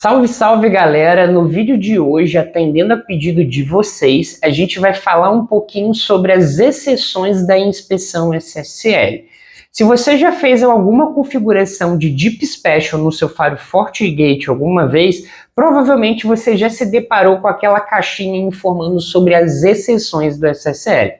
Salve, salve galera! No vídeo de hoje, atendendo a pedido de vocês, a gente vai falar um pouquinho sobre as exceções da inspeção SSL. Se você já fez alguma configuração de Deep Special no seu Faro FortiGate alguma vez, provavelmente você já se deparou com aquela caixinha informando sobre as exceções do SSL.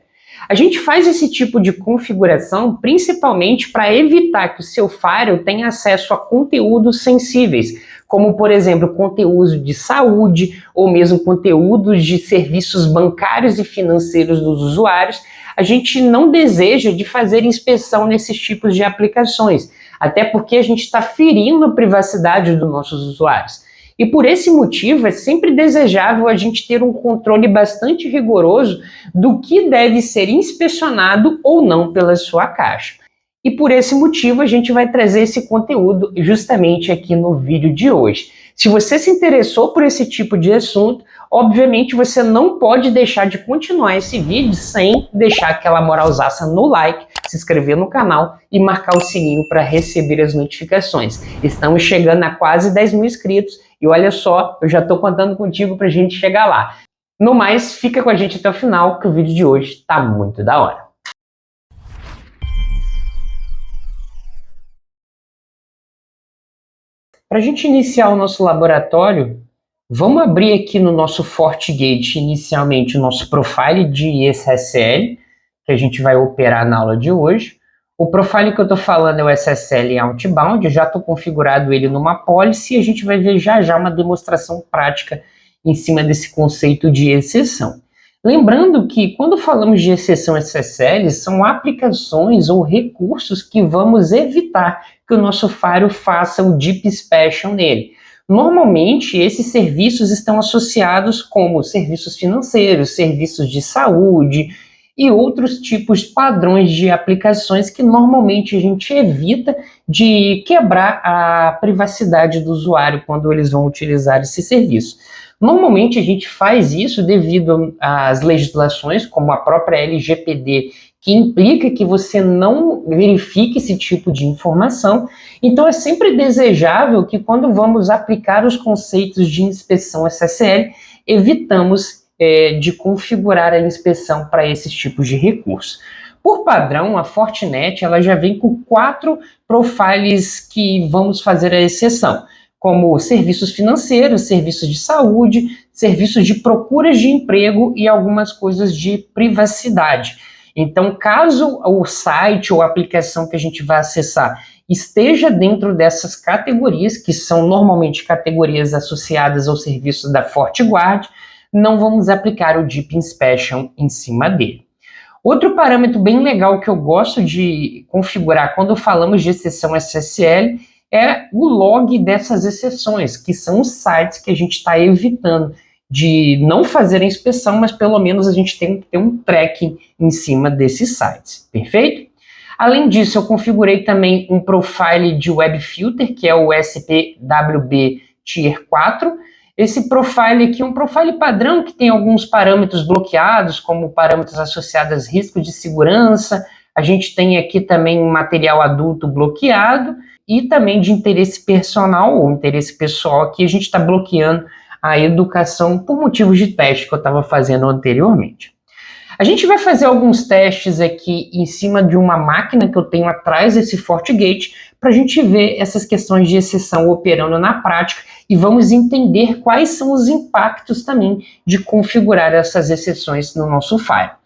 A gente faz esse tipo de configuração principalmente para evitar que o seu firewall tenha acesso a conteúdos sensíveis, como, por exemplo, conteúdo de saúde ou mesmo conteúdos de serviços bancários e financeiros dos usuários. A gente não deseja de fazer inspeção nesses tipos de aplicações, até porque a gente está ferindo a privacidade dos nossos usuários. E por esse motivo é sempre desejável a gente ter um controle bastante rigoroso do que deve ser inspecionado ou não pela sua caixa. E por esse motivo a gente vai trazer esse conteúdo justamente aqui no vídeo de hoje. Se você se interessou por esse tipo de assunto, obviamente você não pode deixar de continuar esse vídeo sem deixar aquela moralzaça no like, se inscrever no canal e marcar o sininho para receber as notificações. Estamos chegando a quase 10 mil inscritos e olha só, eu já estou contando contigo para a gente chegar lá. No mais, fica com a gente até o final que o vídeo de hoje está muito da hora. Para a gente iniciar o nosso laboratório, vamos abrir aqui no nosso FortiGate inicialmente o nosso profile de SSL, que a gente vai operar na aula de hoje. O profile que eu estou falando é o SSL Outbound, eu já estou configurado ele numa policy e a gente vai ver já uma demonstração prática em cima desse conceito de exceção. Lembrando que quando falamos de exceção SSL, são aplicações ou recursos que vamos evitar que o nosso firewall faça o Deep Special nele. Normalmente, esses serviços estão associados como serviços financeiros, serviços de saúde e outros tipos padrões de aplicações que normalmente a gente evita de quebrar a privacidade do usuário quando eles vão utilizar esse serviço. Normalmente a gente faz isso devido às legislações, como a própria LGPD, que implica que você não verifique esse tipo de informação. Então é sempre desejável que quando vamos aplicar os conceitos de inspeção SSL, evitamos de configurar a inspeção para esses tipos de recursos. Por padrão, a Fortinet ela já vem com 4 profiles que vamos fazer a exceção, como serviços financeiros, serviços de saúde, serviços de procuras de emprego e algumas coisas de privacidade. Então, caso o site ou a aplicação que a gente vai acessar esteja dentro dessas categorias, que são normalmente categorias associadas aos serviços da FortiGuard, não vamos aplicar o Deep Inspection em cima dele. Outro parâmetro bem legal que eu gosto de configurar quando falamos de exceção SSL é o log dessas exceções, que são os sites que a gente está evitando de não fazer a inspeção, mas pelo menos a gente tem que ter um tracking em cima desses sites, perfeito? Além disso, eu configurei também um profile de Web Filter, que é o SPWB Tier 4. Esse profile aqui é um profile padrão que tem alguns parâmetros bloqueados, como parâmetros associados a riscos de segurança. A gente tem aqui também um material adulto bloqueado e também de interesse personal ou interesse pessoal, que a gente está bloqueando a educação por motivos de teste que eu estava fazendo anteriormente. A gente vai fazer alguns testes aqui em cima de uma máquina que eu tenho atrás desse FortiGate para a gente ver essas questões de exceção operando na prática e vamos entender quais são os impactos também de configurar essas exceções no nosso firewall.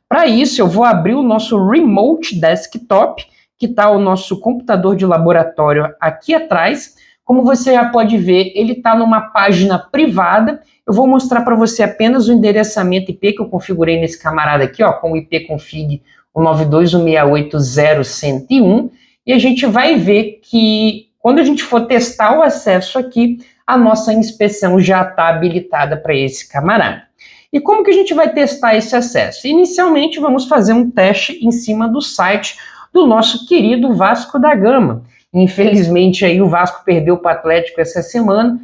Para isso, eu vou abrir o nosso Remote Desktop, que está o nosso computador de laboratório aqui atrás. Como você já pode ver, ele está numa página privada. Eu vou mostrar para você apenas o endereçamento IP que eu configurei nesse camarada aqui, ó, com o ipconfig 192.168.0.101. E a gente vai ver que quando a gente for testar o acesso aqui, a nossa inspeção já está habilitada para esse camarada. E como que a gente vai testar esse acesso? Inicialmente, vamos fazer um teste em cima do site do nosso querido Vasco da Gama. Infelizmente, aí o Vasco perdeu para o Atlético essa semana.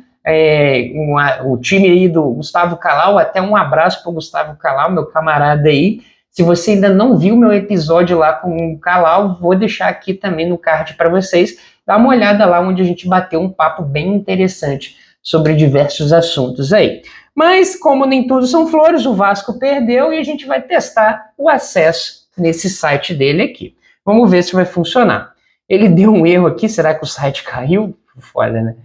O time aí do Gustavo Calau, até um abraço para o Gustavo Calau, meu camarada aí. Se você ainda não viu meu episódio lá com o Calau, vou deixar aqui também no card para vocês. Dá uma olhada lá onde a gente bateu um papo bem interessante sobre diversos assuntos aí. Mas, como nem tudo são flores, o Vasco perdeu e a gente vai testar o acesso nesse site dele aqui. Vamos ver se vai funcionar. Ele deu um erro aqui, será que o site caiu? Foda, né?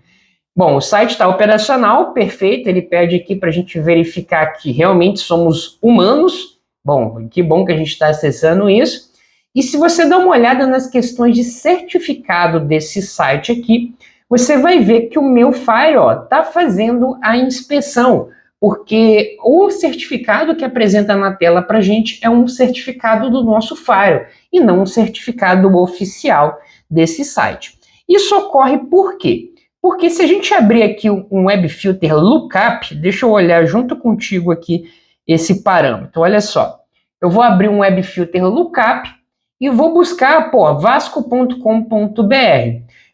Bom, o site está operacional, perfeito, ele pede aqui para a gente verificar que realmente somos humanos. Bom, que bom que a gente está acessando isso. E se você dá uma olhada nas questões de certificado desse site aqui, você vai ver que o meu Fire está fazendo a inspeção, porque o certificado que apresenta na tela para a gente é um certificado do nosso Fire e não um certificado oficial desse site. Isso ocorre por quê? Porque se a gente abrir aqui um Web Filter Lookup, deixa eu olhar junto contigo aqui esse parâmetro, olha só. Eu vou abrir um Web Filter Lookup e vou buscar, vasco.com.br.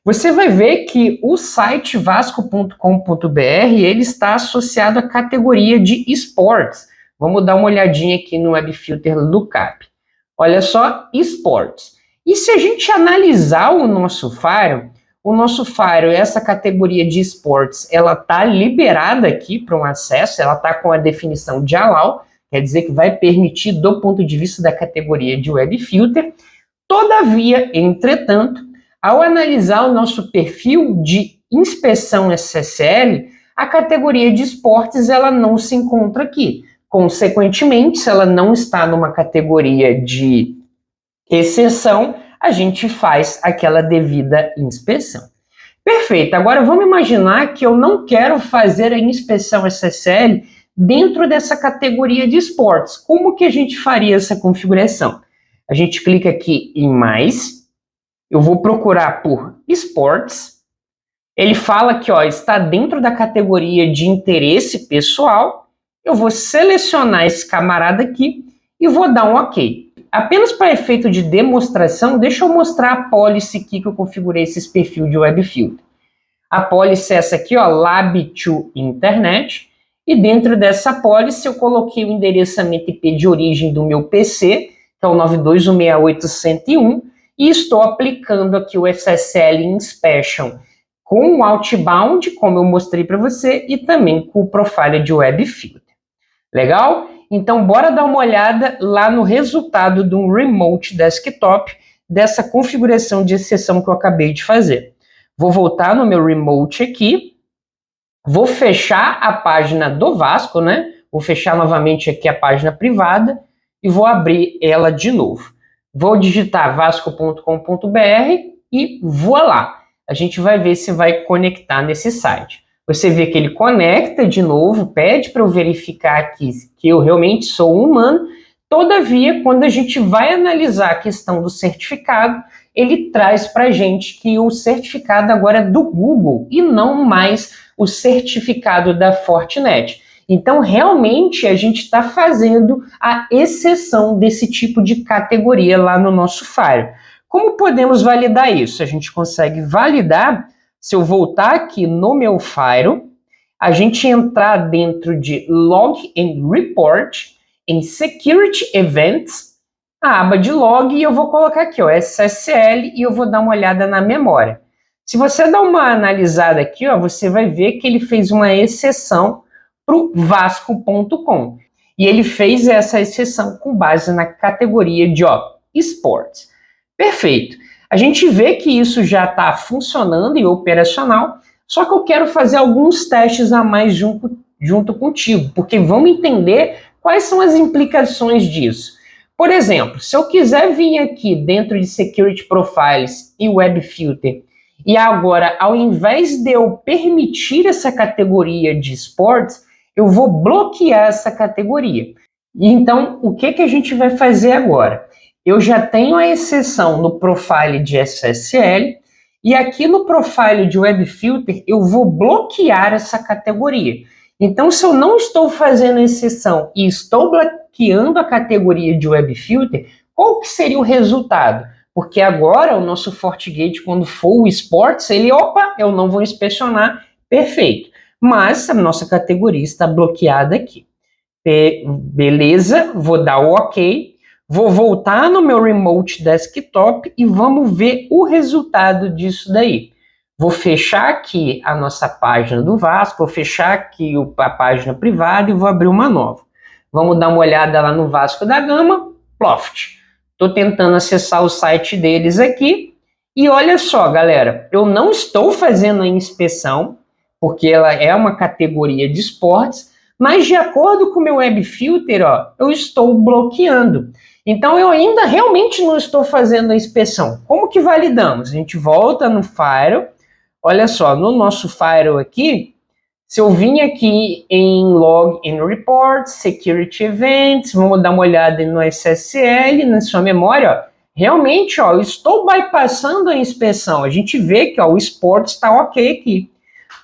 Você vai ver que o site vasco.com.br ele está associado à categoria de esportes. Vamos dar uma olhadinha aqui no Web Filter Lookup. Olha só, esportes. E se a gente analisar o nosso Fire, essa categoria de esportes, ela está liberada aqui para um acesso, ela está com a definição de allow, quer dizer que vai permitir do ponto de vista da categoria de Web Filter. Todavia, entretanto, ao analisar o nosso perfil de inspeção SSL, a categoria de esportes ela não se encontra aqui. Consequentemente, se ela não está numa categoria de exceção, a gente faz aquela devida inspeção. Perfeito, agora vamos imaginar que eu não quero fazer a inspeção SSL dentro dessa categoria de esportes. Como que a gente faria essa configuração? A gente clica aqui em mais, eu vou procurar por esportes, ele fala que está dentro da categoria de interesse pessoal, eu vou selecionar esse camarada aqui e vou dar um OK. Apenas para efeito de demonstração, deixa eu mostrar a policy aqui que eu configurei esse perfil de Web Filter. A policy é essa aqui, Lab to Internet, e dentro dessa policy eu coloquei o endereçamento IP de origem do meu PC, que é o 92.168.101, e estou aplicando aqui o SSL Inspection com o Outbound, como eu mostrei para você, e também com o Profile de Web Filter. Legal? Então, bora dar uma olhada lá no resultado do Remote Desktop dessa configuração de exceção que eu acabei de fazer. Vou voltar no meu Remote aqui, vou fechar a página do Vasco, né? Vou fechar novamente aqui a página privada e vou abrir ela de novo. Vou digitar vasco.com.br e voilá. A gente vai ver se vai conectar nesse site. Você vê que ele conecta de novo, pede para eu verificar aqui que eu realmente sou um humano. Todavia, quando a gente vai analisar a questão do certificado, ele traz para a gente que o certificado agora é do Google e não mais o certificado da Fortinet. Então, realmente, a gente está fazendo a exceção desse tipo de categoria lá no nosso Fire. Como podemos validar isso? A gente consegue validar, se eu voltar aqui no meu Fire, a gente entrar dentro de Log and Report, em Security Events, a aba de log, e eu vou colocar aqui, SSL, e eu vou dar uma olhada na memória. Se você dar uma analisada aqui, você vai ver que ele fez uma exceção para o vasco.com. E ele fez essa exceção com base na categoria de esportes. Perfeito. A gente vê que isso já está funcionando e operacional, só que eu quero fazer alguns testes a mais junto contigo, porque vamos entender quais são as implicações disso. Por exemplo, se eu quiser vir aqui dentro de Security Profiles e Web Filter, e agora, ao invés de eu permitir essa categoria de esportes, eu vou bloquear essa categoria. E então, o que a gente vai fazer agora? Eu já tenho a exceção no profile de SSL, e aqui no profile de Web Filter, eu vou bloquear essa categoria. Então, se eu não estou fazendo exceção e estou bloqueando a categoria de Web Filter, qual que seria o resultado? Porque agora o nosso FortiGate, quando for o Sports, ele, eu não vou inspecionar, perfeito. Mas a nossa categoria está bloqueada aqui. Beleza, vou dar o OK. Vou voltar no meu Remote Desktop e vamos ver o resultado disso daí. Vou fechar aqui a nossa página do Vasco, vou fechar aqui a página privada e vou abrir uma nova. Vamos dar uma olhada lá no Vasco da Gama, Ploft. Estou tentando acessar o site deles aqui. E olha só, galera, eu não estou fazendo a inspeção, porque ela é uma categoria de esportes, mas de acordo com o meu web filter, ó, eu estou bloqueando. Então eu ainda realmente não estou fazendo a inspeção. Como que validamos? A gente volta no Firewall. Olha só, no nosso Firewall aqui, se eu vim aqui em Login Reports, Security Events, vamos dar uma olhada no SSL, na sua memória, ó, realmente, ó, eu estou bypassando a inspeção. A gente vê que ó, o Sport está ok aqui.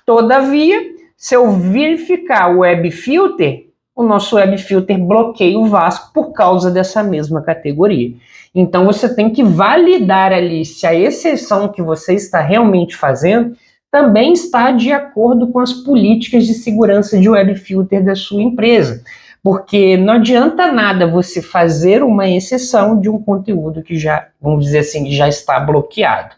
Todavia, se eu verificar o Web Filter, o nosso Web Filter bloqueia o Vasco por causa dessa mesma categoria. Então, você tem que validar ali se a exceção que você está realmente fazendo também está de acordo com as políticas de segurança de Web Filter da sua empresa. Porque não adianta nada você fazer uma exceção de um conteúdo que já, vamos dizer assim, já está bloqueado.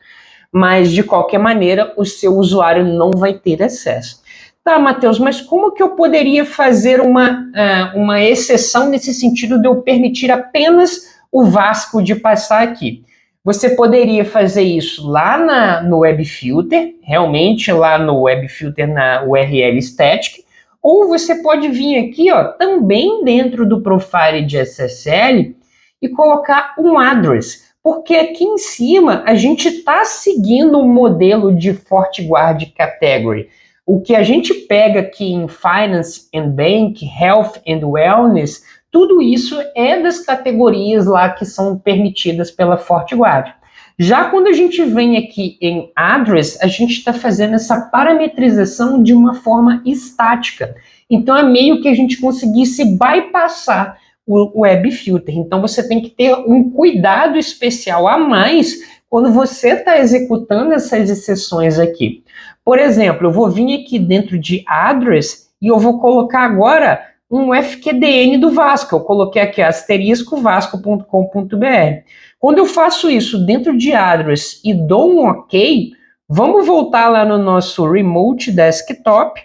Mas, de qualquer maneira, o seu usuário não vai ter acesso. Tá, Matheus, mas como que eu poderia fazer uma exceção nesse sentido de eu permitir apenas o Vasco de passar aqui? Você poderia fazer isso lá no Web Filter, realmente lá no Web Filter na URL Static, ou você pode vir aqui, ó, também dentro do profile de SSL e colocar um address, porque aqui em cima a gente está seguindo um modelo de FortiGuard Category. O que a gente pega aqui em Finance and Bank, Health and Wellness, tudo isso é das categorias lá que são permitidas pela FortiGuard. Já quando a gente vem aqui em Address, a gente está fazendo essa parametrização de uma forma estática. Então é meio que a gente conseguisse bypassar o Web Filter. Então você tem que ter um cuidado especial a mais quando você está executando essas exceções aqui. Por exemplo, eu vou vir aqui dentro de Address e eu vou colocar agora um FQDN do Vasco. Eu coloquei aqui asterisco vasco.com.br. Quando eu faço isso dentro de Address e dou um OK, vamos voltar lá no nosso Remote Desktop.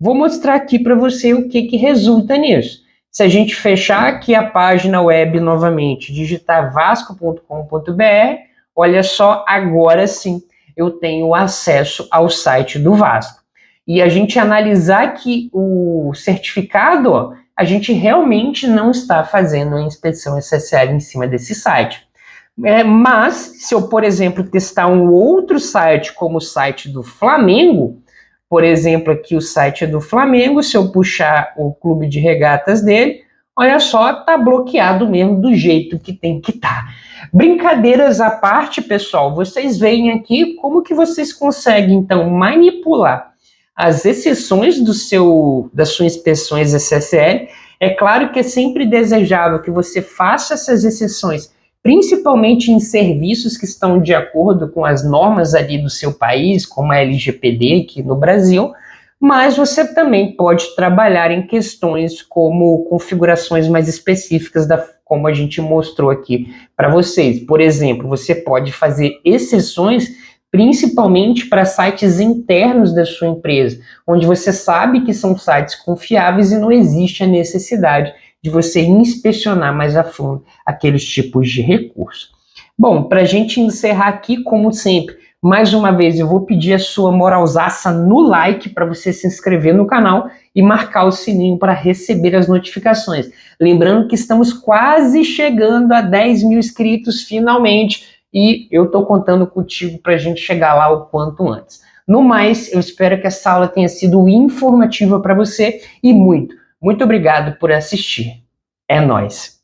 Vou mostrar aqui para você o que resulta nisso. Se a gente fechar aqui a página web novamente, digitar vasco.com.br, olha só, agora sim eu tenho acesso ao site do Vasco. E a gente analisar aqui o certificado, ó, a gente realmente não está fazendo a inspeção SSL em cima desse site. Mas, se eu, por exemplo, testar um outro site, como o site do Flamengo, por exemplo, aqui o site do Flamengo, se eu puxar o clube de regatas dele, olha só, tá bloqueado mesmo do jeito que tem que estar. Brincadeiras à parte, pessoal, vocês veem aqui como que vocês conseguem, então, manipular as exceções das suas inspeções SSL. É claro que é sempre desejável que você faça essas exceções, principalmente em serviços que estão de acordo com as normas ali do seu país, como a LGPD aqui no Brasil, mas você também pode trabalhar em questões como configurações mais específicas, como a gente mostrou aqui para vocês. Por exemplo, você pode fazer exceções principalmente para sites internos da sua empresa, onde você sabe que são sites confiáveis e não existe a necessidade de você inspecionar mais a fundo aqueles tipos de recursos. Bom, para a gente encerrar aqui, como sempre, mais uma vez eu vou pedir a sua moralzaça no like para você se inscrever no canal e marcar o sininho para receber as notificações. Lembrando que estamos quase chegando a 10 mil inscritos finalmente e eu estou contando contigo para a gente chegar lá o quanto antes. No mais, eu espero que essa aula tenha sido informativa para você e muito obrigado por assistir. É nóis!